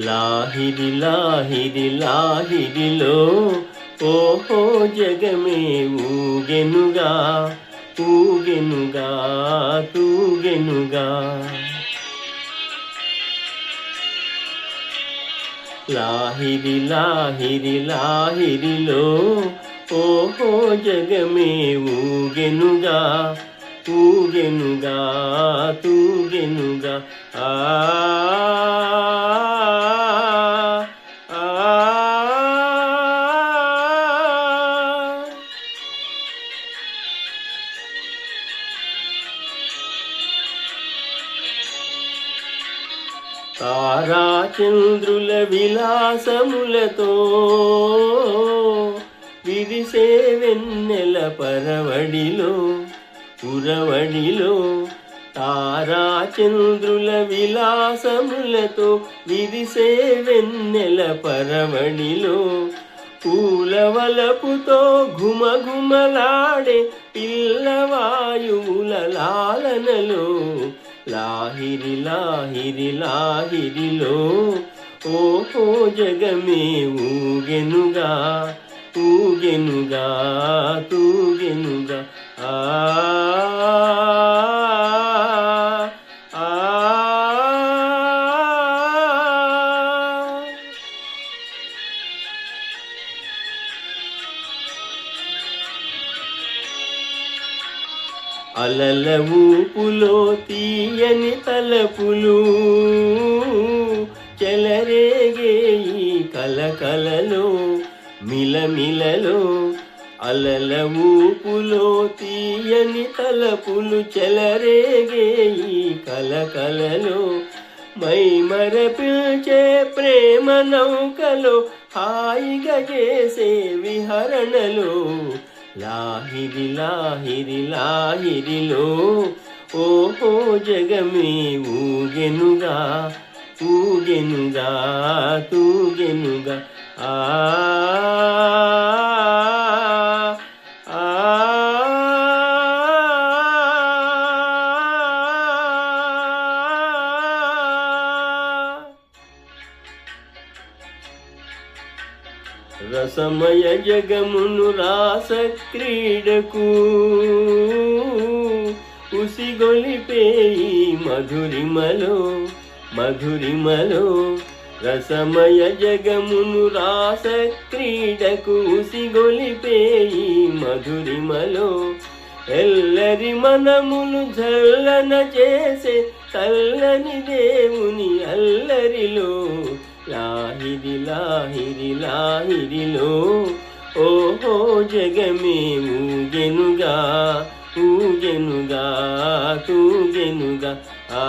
లాహిరి లాహిరి లాహిరిలో ఓహో జగమే ఊగెనుగా ఊగెనుగా తూగెనుగా. లాహిరి లాహిరి లాహిరిలో ఓహో జగమే ఊగెనుగా ఊగెనుగా తూగెనుగా. ఆ తారా చంద్రుల విలాసములతో విరిసే వెన్నెల పరవడిలో పురవడిలో. తారా చంద్రుల విలాసములతో విరిసే వెన్నెల పరవడిలో. పూలవలపుతో ఘుమఘుమలాడే పిల్లవాయువుల లాలనలో. లాహిరి లాహిరి లాహిరిలో ఓహో జగమే ఊగెనుగా ఊగెనుగా తూగెనుగా. ఆ అలల ఊపులో తీయని తలపులు చెలరేగే ఈ కలకలలో మిలమిలలో. అలల ఊపులో తీయని తలపులు చెలరేగే ఈ కలకలలో. మై మరపిల్చే ప్రేమ నౌకలో హాయిగా చేసే విహరణలో. లాహిరి లాహిరి లాహిరిలో ఓహో జగమే ఊగెనుగా ఊగెనుగా తూగెనుగా. ఆ రసమయ జగమును రాస క్రీడకు ఉసిగొలిపే ఈ మధురిమలో మధురిమలో. రసమయ జగమును రాస క్రీడకు ఉసిగొలిపే ఈ మధురిమలో. ఎల్లరి మనములు జల్లన చేసే చల్లని దేవుని అల్లరిలో. లాహిరి లాహిరి లాహిరిలో ఓహో జగమే ఊగెనుగా ఊగెనుగా తూగెనుగా. ఆ